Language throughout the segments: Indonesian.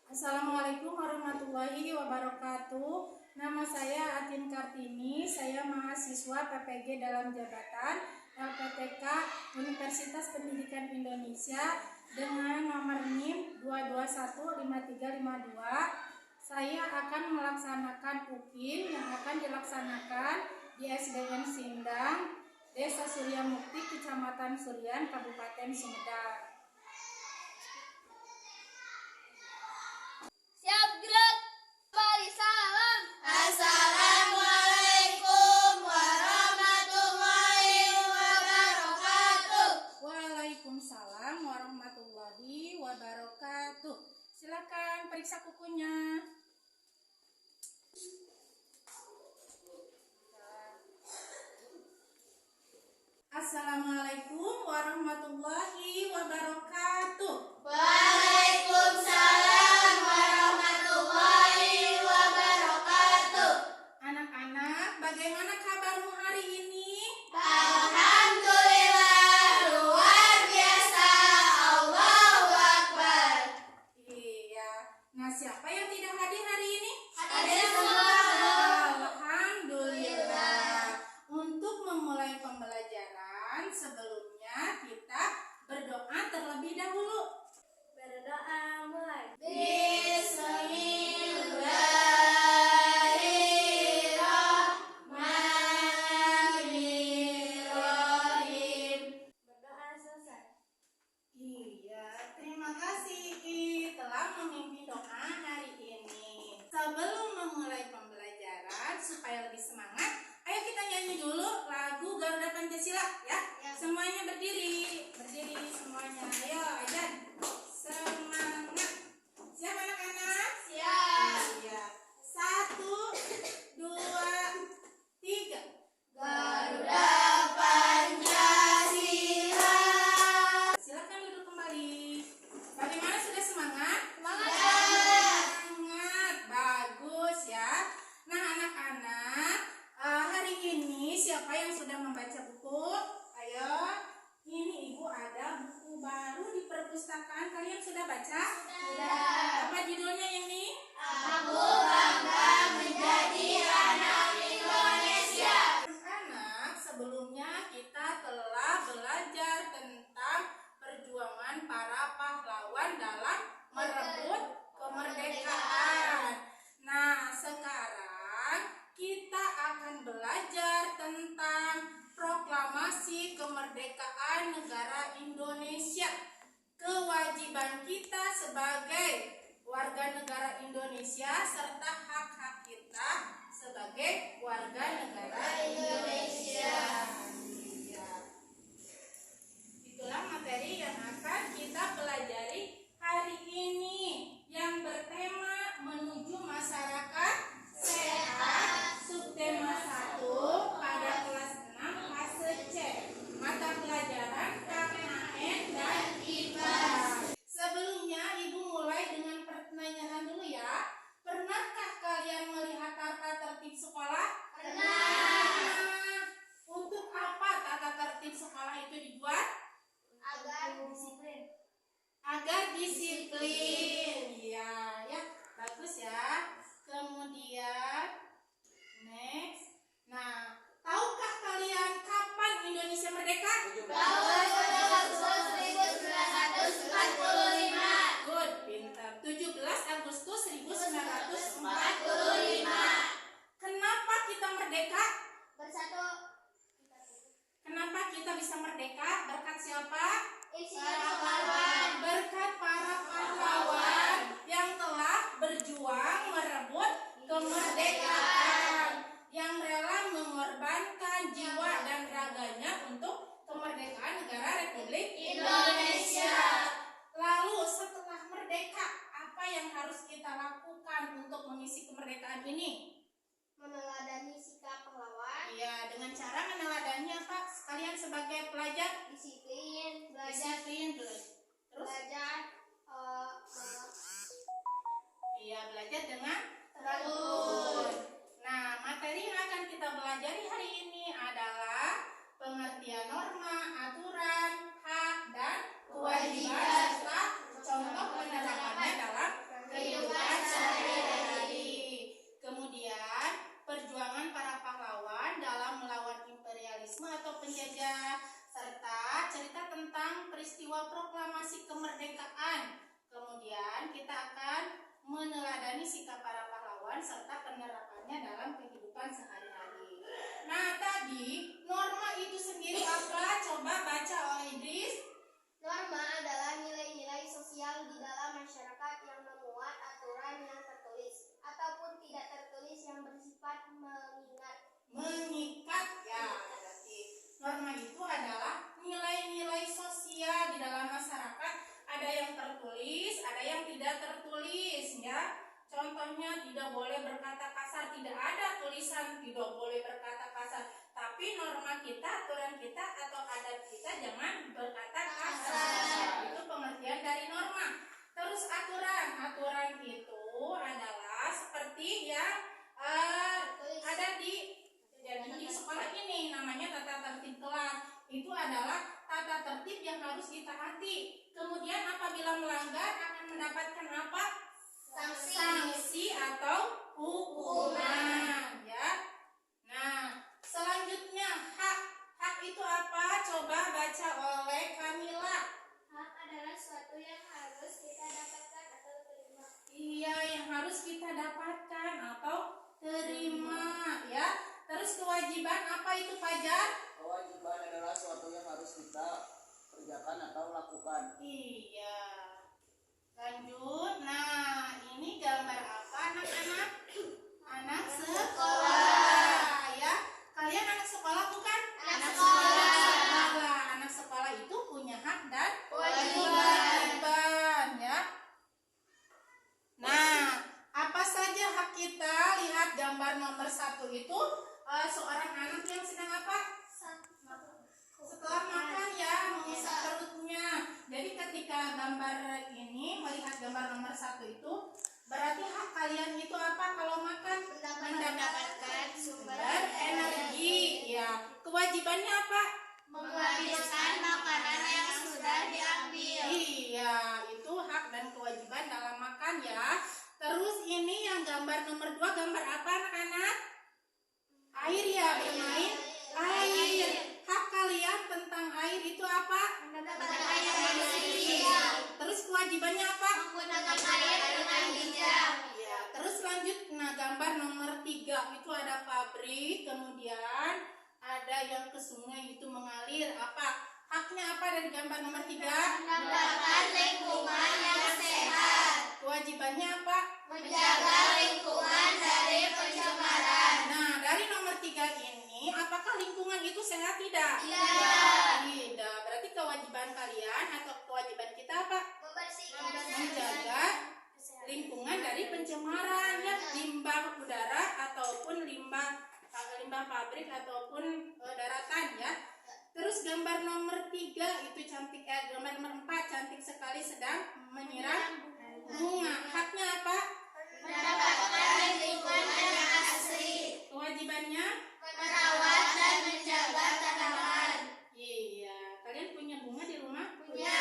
Assalamualaikum warahmatullahi wabarakatuh. Nama saya Atin Kartini. Saya mahasiswa PPG dalam jabatan LPTK Universitas Pendidikan Indonesia dengan nomor NIM 2215352. Saya akan melaksanakan UKIM yang akan dilaksanakan di SDN Sindang, Desa Surya Mukti, Kecamatan Suryan, Kabupaten Sumedang. Siap gerak, balik salam. Assalamualaikum warahmatullahi wabarakatuh. Waalaikumsalam warahmatullahi wabarakatuh. Silakan periksa kukunya. Assalamualaikum warahmatullahi wabarakatuh. Waalaikumsalam warahmatullahi wabarakatuh. Anak-anak, bagaimana kabarmu hari ini? Alhamdulillah, luar biasa. Allahu Akbar. Iya. Nah, siapa yang tidak hadir hari ini? Hadir semua. Alhamdulillah. Untuk memulai pembelajaran, sebelumnya kita berdoa terlebih dahulu. Berdoa mulai. Bismillahirrahmanirrahim. Berdoa selesai. Iya, terima kasih Ki telah memimpin doa hari ini. Sebelum memulai pembelajaran supaya lebih semangat, ayo kita nyanyi dulu lagu Garuda Pancasila ya. Semuanya berdiri semuanya. Ayo, Ajan. Semangat. Siap anak-anak? Siap. Iya. 1, 2, 3. Garuda Pancasila. Silakan duduk kembali. Bagaimana, sudah semangat? Semangat. Bagus ya. Nah, anak-anak, hari ini siapa yang sudah membaca buku? Ayo. Ini Ibu ada buku baru di perpustakaan. Kalian sudah baca? Sudah. Apa judulnya ini? Aku bangga menjadi anak Indonesia. Anak-anak, sebelumnya kita telah belajar tentang perjuangan para pahlawan dalam merebut kemerdekaan. Nah, sekarang kita akan belajar tentang proklamasi kemerdekaan negara Indonesia. Kewajiban kita sebagai warga negara Indonesia serta hak-hak kita sebagai warga negara Indonesia. Iya. Itulah materi yang akan kita pelajari hari ini yang bertema menuju masyarakat sehat, subtema 1 pada kelas 6 fase C. Mata pelajaran KKN dan IPA. Sebelumnya Ibu mulai dengan pertanyaan dulu ya. Pernahkah kalian melihat tata tertib sekolah? Pernah. Untuk apa tata tertib sekolah itu dibuat? Agar disiplin. Agar disiplin. Iya, ya. Bagus ya. Kemudian next. Nah, tahukah kalian kapan Indonesia merdeka? Tahun 1945. Good, pintar. 17 Agustus 1945. Kenapa kita merdeka? Bersatu. Kenapa kita bisa merdeka? Berkat siapa? Insinyur Soekarno. Berkat para pahlawan yang telah berjuang merebut kemerdekaan, yang rela mengorbankan jiwa dan raganya untuk kemerdekaan negara Republik Indonesia. Lalu setelah merdeka, apa yang harus kita lakukan untuk mengisi kemerdekaan ini? Meneladani sikap pahlawan. Iya, dengan cara meneladani apa? Kalian sebagai pelajar Disiplin, belajar disiplin, ada yang tertulis, ada yang tidak tertulis ya. Contohnya tidak boleh berkata kasar, tidak ada tulisan tidak boleh berkata kasar. Tapi norma kita, aturan kita atau adat kita jangan berkata kasar. Itu pengertian dari norma. Terus aturan itu adalah seperti yang ada di sekolah ini, namanya tata tertib kelas. Itu adalah tata tertib yang harus ditaati. Kemudian apabila melanggar akan mendapatkan apa? Sanksi atau hukuman ya. Nah, selanjutnya hak itu apa? Coba baca oleh Kamila. Hak adalah sesuatu yang harus kita dapatkan atau terima. Iya, yang harus kita dapatkan atau terima ya. Terus kewajiban apa itu, Fajar? Kewajiban adalah sesuatu yang harus kita kerjakan atau lakukan. Iya. Lanjut. Nah, ini gambar apa anak-anak? Anak sekolah ya. Kalian anak sekolah bukan? Anak sekolah. Anak sekolah itu punya hak dan Kewajiban. ya. Nah, apa saja hak kita? Lihat gambar nomor 1 itu seorang anak yang sedang apa? Setelah makan ya, mengusap perutnya. Jadi ketika gambar ini melihat gambar nomor 1 itu, berarti hak kalian itu apa kalau makan? Mendapatkan Sumber energi ya. Kewajibannya apa? menghabiskan makanan yang sudah diambil. Iya, itu hak dan kewajiban dalam makan ya. Terus ini yang gambar nomor 2, gambar apa anak-anak? Air ya, bermain air. Hak kalian tentang air itu apa? Mendapatkan air bersih. Terus kewajibannya apa? Menggunakan air dengan bijak. Ya, terus lanjut. Nah, gambar nomor 3 itu ada pabrik, kemudian ada yang ke sungai itu mengalir. Apa? Haknya apa dari gambar nomor 3? Mendapatkan lingkungan yang sehat. Kewajibannya apa? Menjaga lingkungan dari pencemaran. Nah, dari nomor 3 ini, apakah lingkungan itu sehat tidak? Tidak. Tidak. Berarti kewajiban kalian atau kewajiban kita apa? Membersihkan Menjaga lingkungan dari pencemaran ya, limbah udara ataupun limbah pabrik ataupun daratan ya. Terus gambar nomor 3 itu cantik gambar nomor 4 cantik sekali sedang menyiram bunga. Haknya apa? mendapatkan lingkungan yang asri. Kewajibannya? Merawat dan menjaga tanaman. Iya. Kalian punya bunga di rumah? Punya.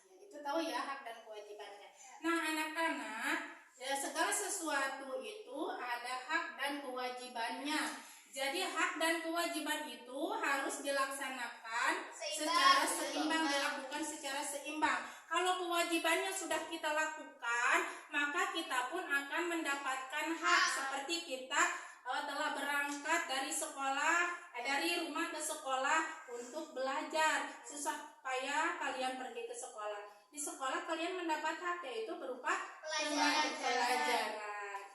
Itu tahu ya hak dan kewajibannya. Nah, anak-anak, ya, segala sesuatu itu ada hak dan kewajibannya. Jadi hak dan kewajiban itu harus dilaksanakan secara seimbang, dilakukan secara seimbang. Kalau kewajibannya sudah kita lakukan, maka kita pun akan mendapatkan hak. Seperti kita telah berangkat dari sekolah, dari rumah ke sekolah untuk belajar. Susah payah kalian pergi ke sekolah. Di sekolah kalian mendapat hak, yaitu berupa pelajaran.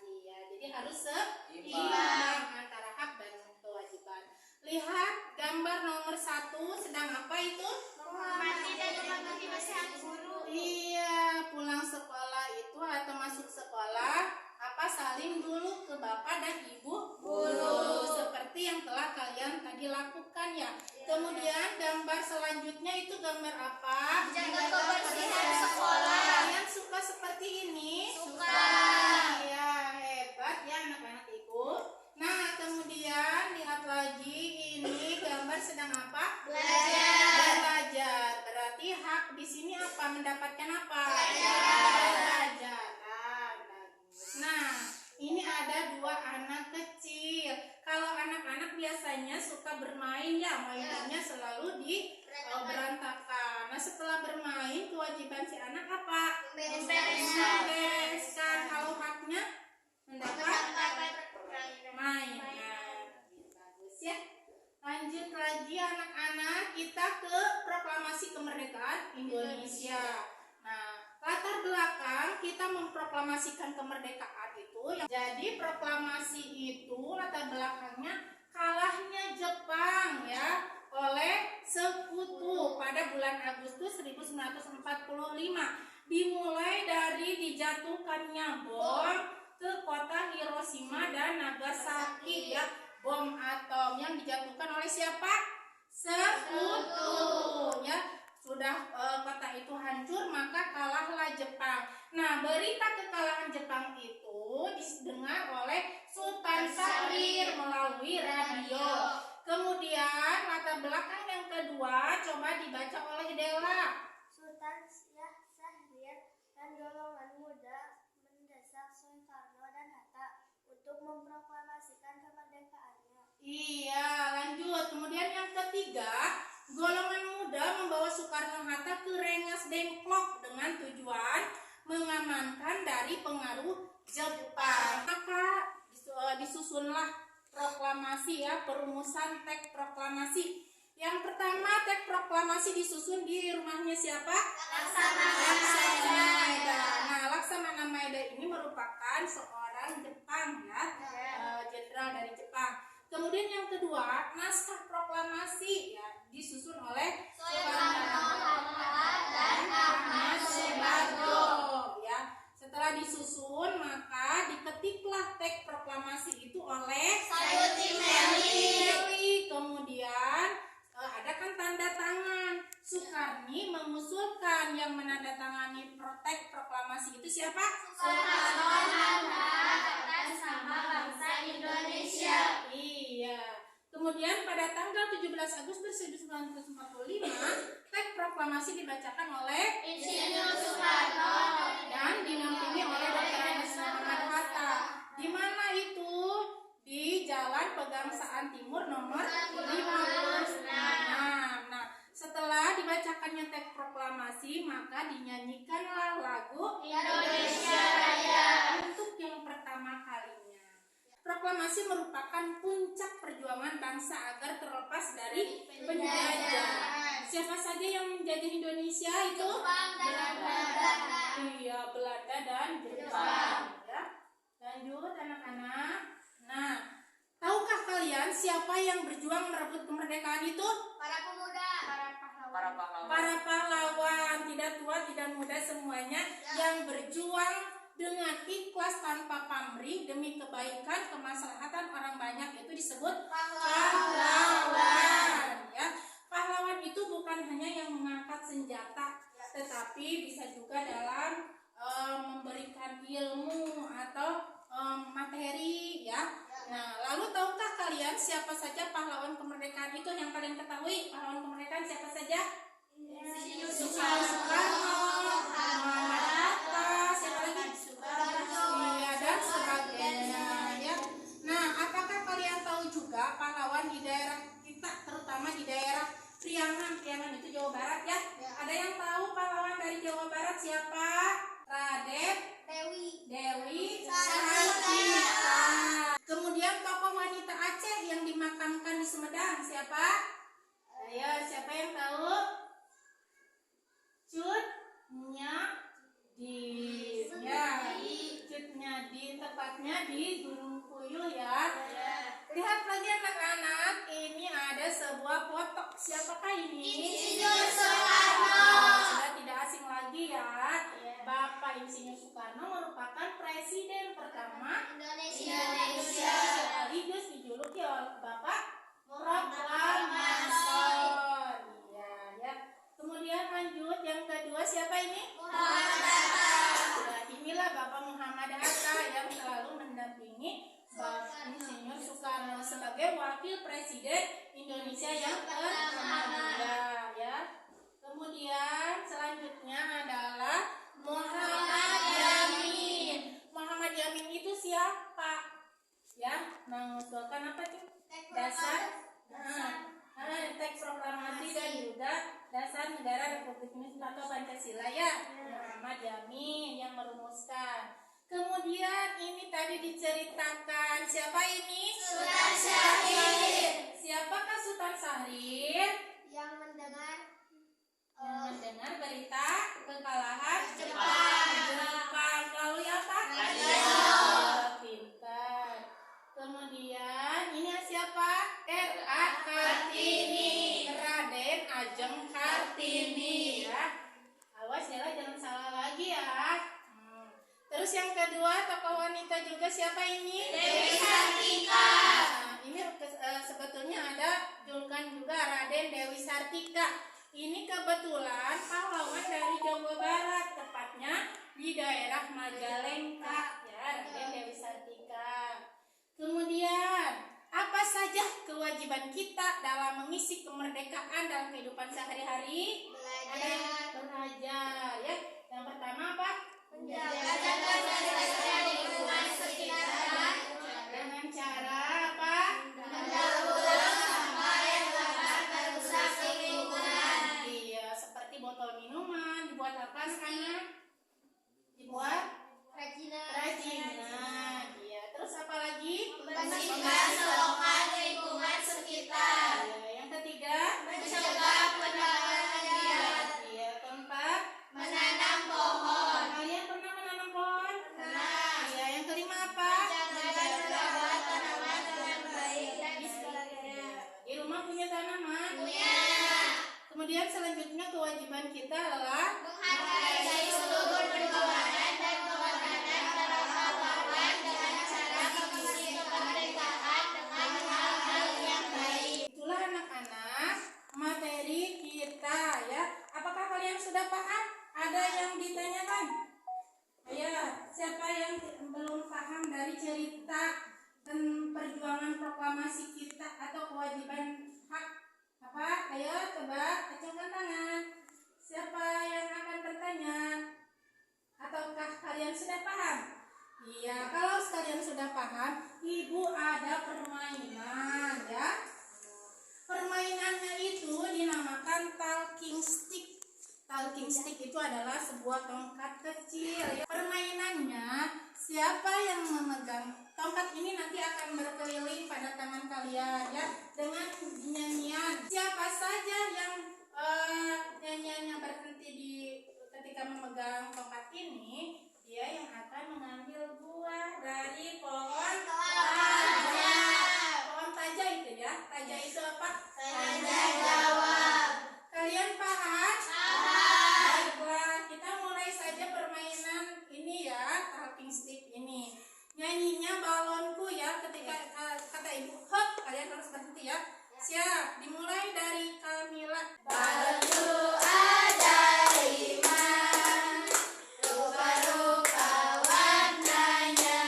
Iya, jadi harus seimbang antara hak dan kewajiban. Lihat gambar nomor 1 sedang apa itu? Menghormati dan mematuhi nasihat guru. Iya, pulang sekolah itu atau masuk sekolah saling dulu ke bapak dan ibu guru seperti yang telah kalian tadi lakukan ya. Kemudian gambar selanjutnya itu gambar apa? Jaga kebersihan sekolah. Kalian suka seperti ini? Suka. Iya, hebat ya anak-anak ibu. Nah, kemudian lihat lagi ini gambar sedang apa? Belajar. Berarti hak di sini apa? Mendapatkan apa? Pelajaran. Nah, ini ada 2 anak kecil. Kalau anak-anak biasanya suka bermain ya, mainannya selalu di berantakan. Nah, setelah bermain kewajiban si anak apa? Membereskan. Kalau haknya mendapat mainan. Bagus ya. Lanjut lagi anak-anak, kita ke proklamasi kemerdekaan Indonesia. Nah, latar belakang kita memproklamasikan kemerdekaan itu, jadi proklamasi itu latar belakangnya kalahnya Jepang ya oleh sekutu pada bulan Agustus 1945, dimulai dari dijatuhkannya bom ke kota Hiroshima dan Nagasaki ya, bom atom yang dijatuhkan oleh siapa? Sekutu ya. Sudah kota itu hancur, maka kalahlah Jepang. Nah, berita kekalahan Jepang itu didengar oleh Sultan Syahrir melalui radio. Kemudian latar belakang yang kedua coba dibaca oleh Dela. Sultan Syahrir dan golongan muda mendesak Soekarno dan Hatta untuk memproklamasikan kemerdekaannya. Iya, lanjut. Kemudian yang ketiga, golongan muda membawa Soekarno-Hatta ke Rengas Dengklok dengan tujuan mengamankan dari pengaruh Jepang. Maka disusunlah proklamasi ya, perumusan teks proklamasi. Yang pertama, teks proklamasi disusun di rumahnya siapa? Laksamana Maeda. Nah, Laksamana Maeda ini merupakan seorang Jepang ya, jenderal dari Jepang. Kemudian yang kedua, naskah proklamasi ya disusun oleh Soekarno-Hatta dan Ahmad Soebarjo ya. Setelah disusun maka diketiklah teks proklamasi itu oleh Sayuti Meli. Kemudian ada kan tanda tangan. Soekarni mengusulkan yang menandatangani teks proklamasi itu siapa? Soekarno-Hatta atas nama bangsa Indonesia. Iya. Kemudian pada tanggal 17 Agustus 1945, teks proklamasi dibacakan oleh Insinyur Soekarno dan dinampingi oleh Dr. Andes Muhammad Hatta. Di mana itu? Di Jalan Pegangsaan Timur nomor 56. Nah, setelah dibacakannya teks proklamasi, maka dinyanyikanlah lagu Indonesia Raya untuk yang pertama kalinya. Proklamasi merupakan puncak perjuangan bangsa agar terlepas dari penjajah. Siapa saja yang menjajah Indonesia itu? Jepang dan Belanda. Iya, Belanda dan Jepang. Ya. Lanjut anak-anak. Nah, tahukah kalian siapa yang berjuang merebut kemerdekaan itu? Para pemuda. Para pahlawan. Para pahlawan, tidak tua, tidak muda semuanya yang berjuang dengan ikhlas tanpa pamrih demi kebaikan kemaslahatan orang banyak itu disebut pahlawan ya. Pahlawan itu bukan hanya yang mengangkat senjata, tetapi bisa juga dalam memberikan ilmu atau materi ya. Nah, lalu tahukah kalian siapa saja pahlawan kemerdekaan itu? Yang kalian ketahui pahlawan kemerdekaan siapa saja? Soekarno, Muhammad Hatta, siapa lagi? Iya, dan sebagainya ya. Nah, apakah kalian tahu juga pahlawan di daerah kita, terutama di daerah Priangan itu Jawa Barat ya? Ada yang tahu pahlawan dari Jawa Barat siapa? Raden Dewi Sartika. Kemudian tokoh wanita Aceh yang dimakamkan di Sumedang siapa? Ayo, siapa yang tahu? Cut Nyadin ya. Cut Nyadin, tepatnya di Gunung Puyuh ya. Lihat lagi anak-anak, ini ada sebuah foto. Siapakah ini? Insinyur Soekarno. Sudah tidak asing lagi ya. Bapak Insinyur Soekarno merupakan presiden pertama Indonesia. sekaligus dijuluki oleh Bapak Proklamator. Iya ya. Kemudian lanjut yang kedua siapa ini? Muhammad Hatta. Nah, inilah Bapak Muhammad Hatta yang selalu mendampingi Bapak Insinyur Soekarno sebagai wakil presiden Indonesia yang pertama ya. Kemudian selanjutnya adalah Muhammad Yamin. Muhammad Yamin itu siapa? Ya, mengusulkan apa tuh? Dasar teks proklamasi dan juga dasar negara Republik Indonesia atau Pancasila ya. Muhammad Yamin yang merumuskan. Kemudian ini tadi diceritakan siapa ini? Sultan Syahrir. Siapakah Sultan Syahrir? Yang mendengar Mendengar berita kekalahan Jepang. Lalu apa? Radio. Pintar. Kemudian ini siapa? kebetulan pahlawan dari Jawa Barat, tepatnya di daerah Majalengka, ya, Raden Dewi Sartika. Kemudian, apa saja kewajiban kita dalam mengisi kemerdekaan dalam kehidupan sehari-hari? Ada yang belajar, ya. Yang pertama apa? Menjaga dan melestarikan lingkungan sekitar. Dengan cara apa? Mendaur ulang sampah yang dapat merusak lingkungan. Iya, seperti botol minuman dibuat apa namanya? Dibuat kerajinan. Iya, terus apa lagi? Membersihkan selokan lingkungan sekitar. Iya, yang ketiga? Mencegah pendapatan liar. Iya, keempat? Menanam pohon. Kalian pernah menanam pohon? Pernah. Iya, yang kelima apa? Menjaga dan merawat tanaman dengan baik dan Iya. sebagainya. Di rumah punya tanaman? Punya. Kemudian selanjutnya kewajiban kita adalah Menghargai seluruh perjuangan dan pengorbanan para pahlawan dengan cara mengisi kemerdekaan dengan hal-hal yang baik. itulah anak-anak materi kita, ya. Apakah kalian sudah paham? Ada yang ditanyakan? Ayo, siapa yang belum paham dari cerita dan perjuangan proklamasi kita atau kewajiban hak apa? Ayo coba acungkan tangan. Siapa yang akan bertanya? Ataukah kalian sudah paham? Iya, kalau kalian sudah paham, Ibu ada permainan, ya. Permainannya itu dinamakan talking stick. Talking stick itu adalah sebuah tongkat kecil, ya. Permainannya, siapa yang memegang tongkat ini nanti akan berkeliling pada tangan kalian, ya, dengan nyanyian. Siapa saja yang nyanyiannya berhenti ketika memegang tongkat ini, dia yang akan mengambil buah dari pohon taja. Pohon taja itu, ya. Taja itu apa? Tanda jawab. Kalian paham? Paham. Baiklah, kita mulai saja permainan ini, ya, talking stick ini. Nyanyinya balonku, ya. Ketika kata ibu hop, kalian harus berhenti, ya. Siap, dimulai dari Kamila. Balonku ada 5, rupa-rupa warnanya.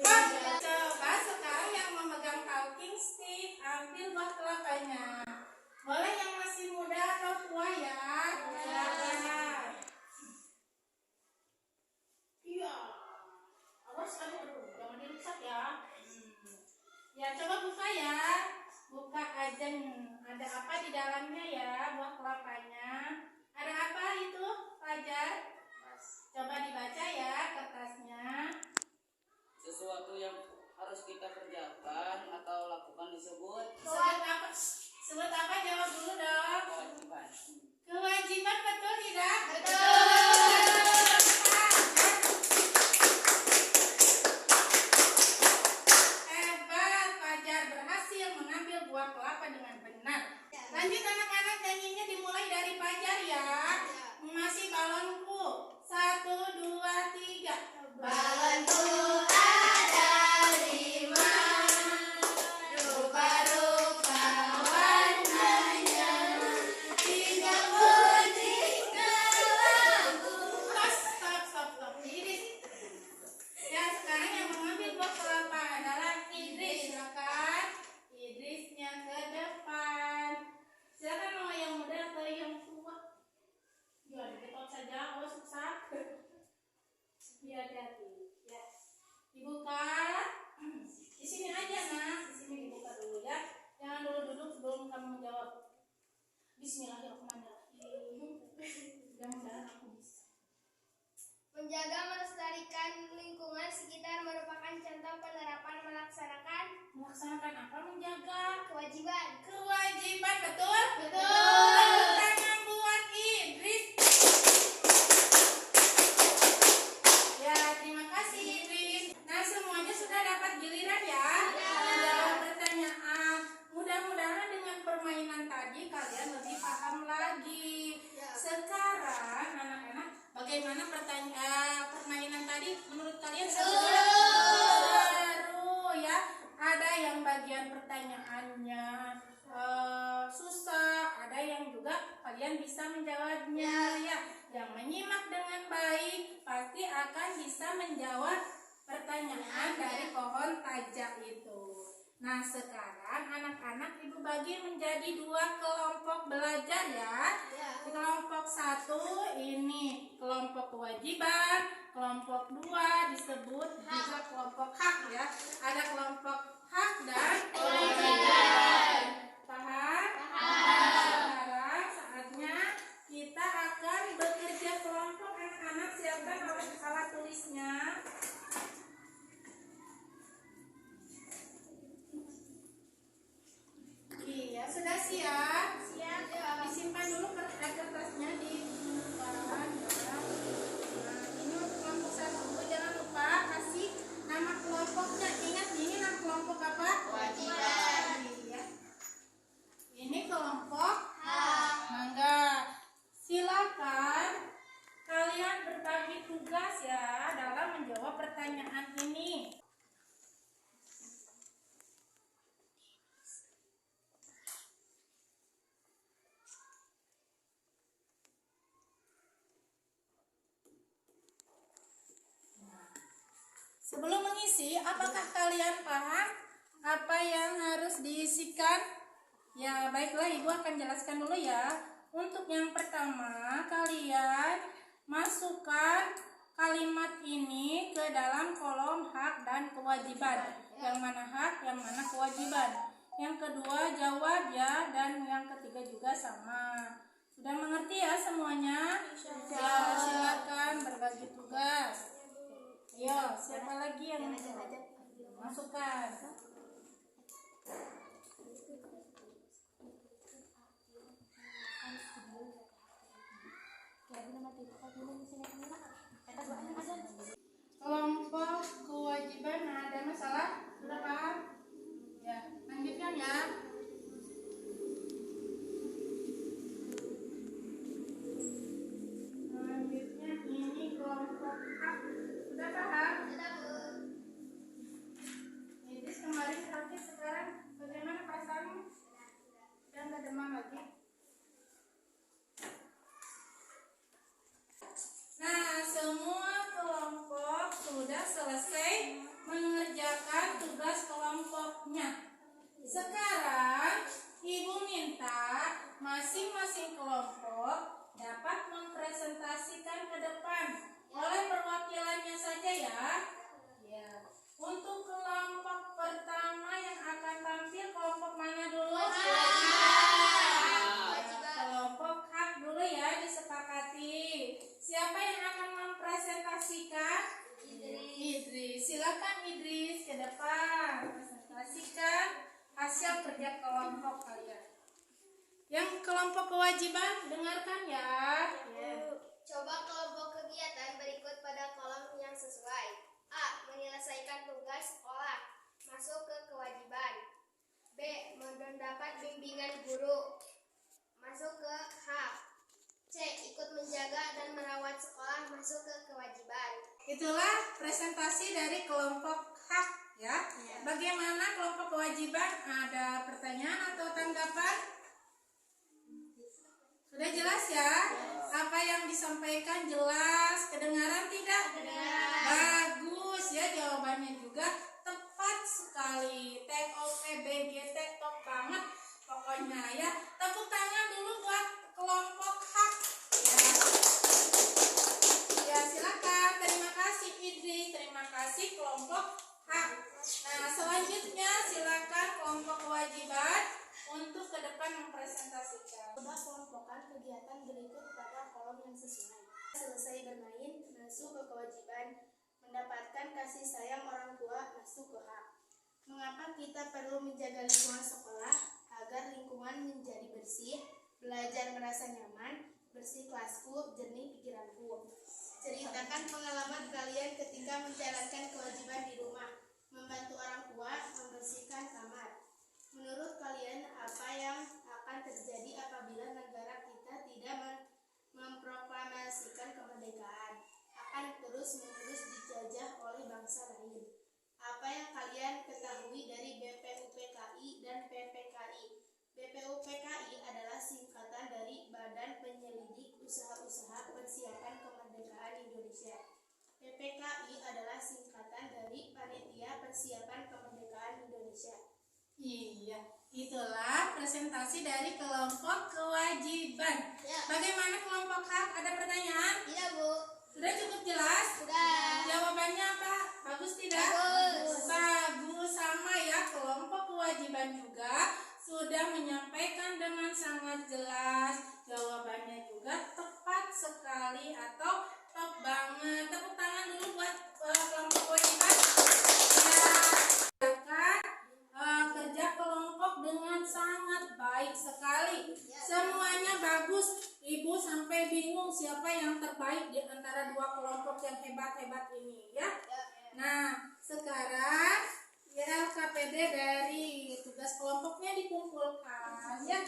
Hop, coba sekarang yang memegang talking stick ambil buah kelapanya. Boleh yang masih muda atau tua, ya. Silakan. Iya. Awas, aduh, jangan dirusak, ya. Ya, coba buka, ya. Buka aja. Ada apa di dalamnya, ya, buah kelapanya. Ada apa itu, Fajar? Coba dibaca, ya, kertasnya. Sesuatu yang harus kita kerjakan atau lakukan disebut Sebut apa? Sebut apa? Jawab dulu dong. kewajiban. Kewajiban, betul tidak? Hebat, Fajar berhasil mengambil buah kelapa dengan benar. Lanjut anak-anak, nyanyinya dimulai dari Fajar, ya. Masih balonku. 1, 2, 3. Balonku ada 5, rupa-rupa warnanya. 33 lampu. Stop. Iris. Ya, sekarang yang mengambil buah kelapa adalah Idris. Silakan. Idrisnya ke depan. Silakan mau yang muda atau yang tua? Ya, diketok saja. Oh, susah. Ya, hati-hati. Ya. Dibuka. Di sini aja, Nak. Di sini dibuka dulu, ya. Jangan dulu duduk sebelum kamu menjawab. Bismillahirrahmanirrahim. Mudah-mudahan aku bisa. Menjaga melestarikan lingkungan sekitar merupakan contoh penerapan Melaksanakan apa? Menjaga kewajiban. kewajiban, betul? Betul. Tepuk tangan buat Idris. Ya, terima kasih Idris. Nah, semuanya sudah dapat giliran, ya? Jawab pertanyaan. Mudah-mudahan dengan permainan tadi kalian lebih paham lagi. Sekarang anak-anak, bagaimana permainan tadi menurut kalian? Seru, ya. Ada yang bagian pertanyaannya susah, ada bisa menjawab pertanyaan dari pohon tajak itu. Nah, sekarang anak-anak ibu bagi menjadi 2 kelompok belajar ya. Di kelompok 1 ini kelompok kewajiban, kelompok 2 disebut juga kelompok hak ya. Ada kelompok hak dan kewajiban. Paham? Sekarang saatnya kita akan bekerja kelompok. Anak-anak siapkan alat tulisnya. Iya, sudah siap? Siap. Disimpan dulu kertasnya di bahan ya. Nah, ini untuk kelompok 1. Jangan lupa kasih nama kelompoknya. Ingat ini nama kelompok apa? Kewajiban. Iya. Ini kelompok hak. Mangga. Silakan kalian berbagi tugas ya dalam menjawab pertanyaan ini. Sebelum mengisi, apakah kalian paham apa yang harus diisikan? Ya, baiklah, Ibu akan jelaskan dulu ya. Untuk yang pertama, kalian masukkan kalimat ini ke dalam kolom hak dan kewajiban. Yang mana hak, yang mana kewajiban. Yang kedua, jawab ya, dan yang ketiga juga sama. Sudah mengerti ya semuanya? Ya, silakan berbagi tugas. Ayo, siapa lagi yang masukkan? Kelompok kewajiban ada masalah? Sudah paham? Ya, lanjutkan ya. Selanjutnya ini kelompok hak. Sudah paham? Jadi kemarin sakit, sekarang bagaimana perasaanmu? Sudah nggak demam lagi? Nah, semua kelompok sudah selesai mengerjakan tugas kelompoknya. Sekarang Ibu minta masing-masing kelompok dapat mempresentasikan ke depan oleh perwakilannya saja ya. Ya. Untuk kelompok pertama yang akan tampil kelompok mana dulu? Kelompok hak dulu ya, disepakati. Siapa yang akan mempresentasikan? Idris. Silakan Idris ke depan. Presentasikan hasil kerja kelompok kalian. Yang kelompok kewajiban dengarkan ya. Coba kelompok kegiatan berikut pada kolom yang sesuai. A. Menyelesaikan tugas sekolah. Masuk ke kewajiban. B. Mendapat bimbingan guru. Masuk ke hak. C. Ikut menjaga dan merawat sekolah. Masuk ke kewajiban. Itulah presentasi dari kelompok hak ya. Bagaimana kelompok kewajiban? Ada pertanyaan atau tanggapan? Sudah jelas ya? Apa yang disampaikan jelas? Kedengaran tidak? Bagus ya, jawabannya juga tepat sekali. TOPBGT top banget pokoknya ya. Tepuk tangan dulu buat kelompok hak. Ya, silakan. Terima kasih Idris, terima kasih kelompok hak. Nah, selanjutnya silakan kelompok kewajiban untuk ke depan mempresentasikan. Coba kelompokkan kegiatan berikut pada kolom yang sesuai. Selesai bermain, masuk ke kewajiban. Mendapatkan kasih sayang orang tua, masuk ke hak. Mengapa kita perlu menjaga lingkungan sekolah agar lingkungan menjadi bersih, belajar merasa nyaman, bersih kelasku, jernih pikiranku. Ceritakan pengalaman kalian ketika menjalankan kewajiban di rumah, membantu orang tua, membersihkan kamar. Menurut kalian, apa yang akan terjadi apabila negara kita tidak memproklamasikan kemerdekaan? Akan terus-menerus dijajah oleh bangsa lain. Apa yang kalian ketahui dari BPUPKI dan PPKI? BPUPKI adalah singkatan dari Badan Penyelidik Usaha-Usaha Persiapan Kemerdekaan Indonesia. PPKI Iya, itulah presentasi dari kelompok kewajiban. Ya. Bagaimana kelompok hak? Ada pertanyaan? Tidak, Bu. Sudah cukup jelas? Sudah. Jawabannya apa? Bagus tidak? Bagus. Bagus, sama ya. Kelompok kewajiban juga sudah menyampaikan dengan sangat jelas. Jawabannya juga tepat sekali atau top banget. Tepuk tangan dulu buat kelompok kewajiban. Ya, kerja kelompok dengan sangat baik sekali. Semuanya bagus. Ibu sampai bingung siapa yang terbaik di antara dua kelompok yang hebat-hebat ini ya. Nah, sekarang ya KPD dari tugas kelompoknya dikumpulkan ya.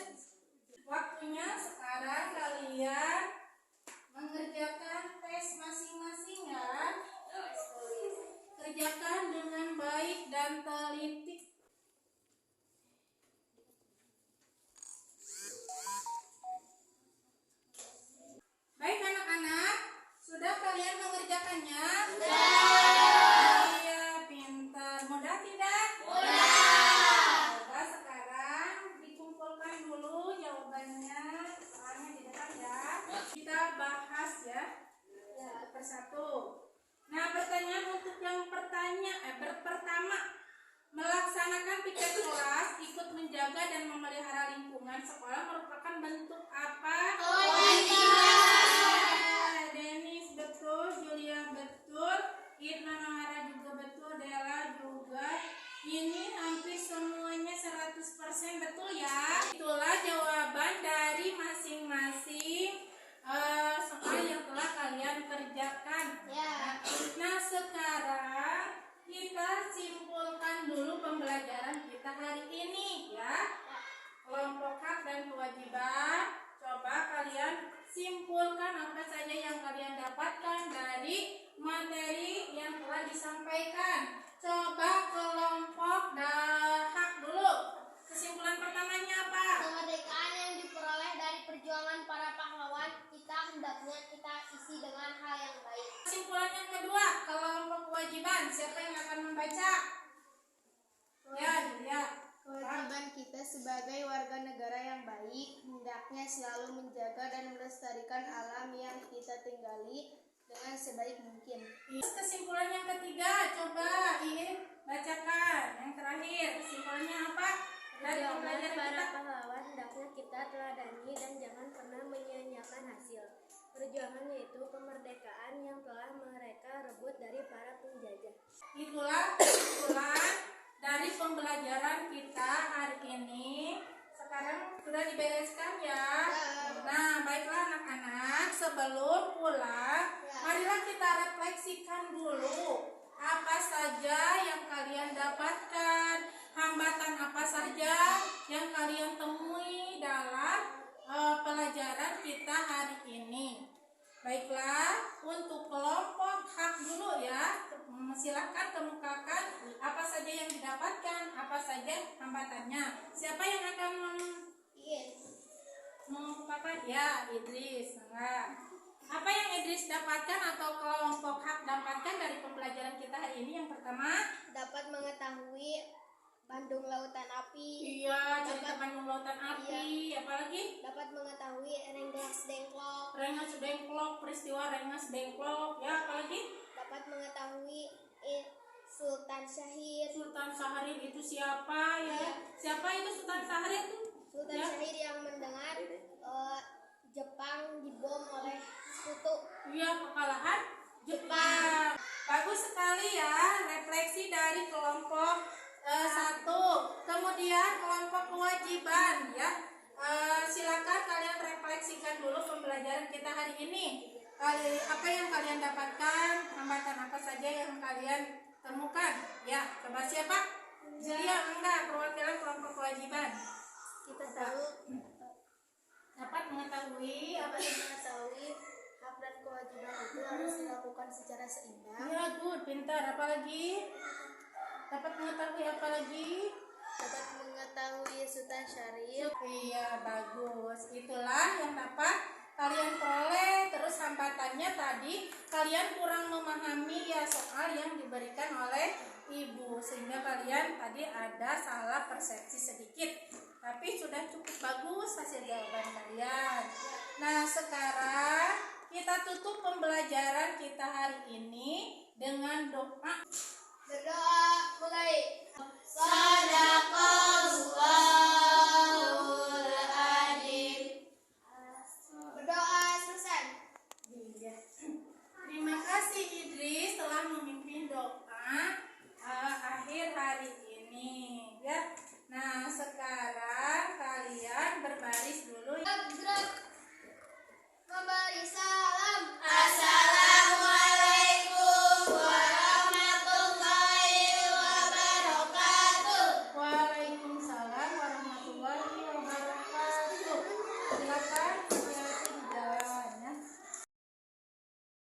Waktunya sekarang kalian mengerjakan tes masing-masing ya. Kerjakan dengan baik dan teliti. Baik anak-anak, sudah kalian mengerjakannya? Sudah. Iya, pintar. Mudah tidak? Mudah. Coba sekarang dikumpulkan dulu jawabannya. Soalnya di depan ya. Kita bahas ya. Satu persatu. Nah, pertanyaan untuk yang pertama. Melaksanakan piket kelas, ikut menjaga dan memelihara lingkungan sekolah merupakan bentuk apa? Denis betul, Julia betul, Irna Mahara juga betul, Della juga. Ini hampir semuanya 100% betul ya. Itulah jawaban dari masing-masing soal yang telah kalian kerjakan. Ya. Nah, sekarang kita simpulkan dulu pembelajaran kita hari ini ya. Kelompok hak dan kewajiban. Coba kalian simpulkan apa saja yang kalian dapatkan dari materi yang telah disampaikan. Coba kelompok hak dulu. Kesimpulan pertamanya apa? Kemerdekaan yang diperoleh dari perjuangan para pahlawan kita hendaknya kita isi dengan hal yang baik. Kesimpulan yang kedua, kelompok kewajiban. Siapa yang akan membaca? Ya. Kewajiban kita sebagai warga negara yang baik hendaknya selalu menjaga dan melestarikan alam yang kita tinggali dengan sebaik mungkin. Kesimpulan yang ketiga, coba Iin bacakan. Yang terakhir, kesimpulannya apa? Dari pembelajaran para kita. pahlawan hendaknya kita teladani dan jangan pernah menyia-nyiakan hasil. Perjuangan yaitu kemerdekaan yang telah mereka rebut dari para penjajah. Itulah kesimpulan dari pembelajaran kita hari ini. Sekarang sudah dibereskan ya. Nah, baiklah anak-anak, sebelum pulang, marilah kita refleksikan dulu apa saja yang kalian dapatkan, hambatan apa saja yang kalian temui dalam pelajaran kita hari ini. Baiklah, untuk kelompok hak dulu ya. Silakan kemukakan apa saja yang didapatkan, apa saja hambatannya. Siapa yang akan mengemukakan? Ya, Idris. Nah, apa yang Idris dapatkan atau kelompok hak dapatkan dari pembelajaran kita hari ini? Yang pertama, Dapat mengetahui Bandung Lautan Api. iya, cerita Bandung Lautan Api. Apalagi? Dapat mengetahui Rengas Dengklok. Rengas Dengklok, peristiwa Rengas Dengklok. Ya, apalagi? Dapat mengetahui Sultan Syahrir. Sultan Syahrir itu siapa ya? Iya. Siapa itu Sultan Syahrir? Sultan Ya. Syahrir yang mendengar Jepang dibom oleh sekutu. Iya, kekalahan Jepang. Bagus sekali ya refleksi dari kelompok 1. Kemudian kelompok kewajiban ya. Silakan kalian refleksikan dulu pembelajaran kita hari ini. Apa yang kalian dapatkan, hambatan apa saja yang kalian temukan? Ya, coba siapa? Julia, enggak, perwakilan kelompok kewajiban. Kita tahu Dapat mengetahui apa yang Mengetahui hak dan kewajiban itu harus dilakukan secara seimbang. ya, good, pintar. Apalagi? Dapat mengetahui apa lagi? Dapat mengetahui Sultan Syahrir. Iya, bagus. Itulah yang dapat kalian peroleh. Terus hambatannya sebenarnya tadi kalian kurang memahami ya soal yang diberikan oleh ibu, sehingga kalian tadi ada salah persepsi sedikit. Tapi sudah cukup bagus hasil jawaban kalian. Nah, sekarang kita tutup pembelajaran kita hari ini dengan doa. Berdoa mulai. Sadaqallah.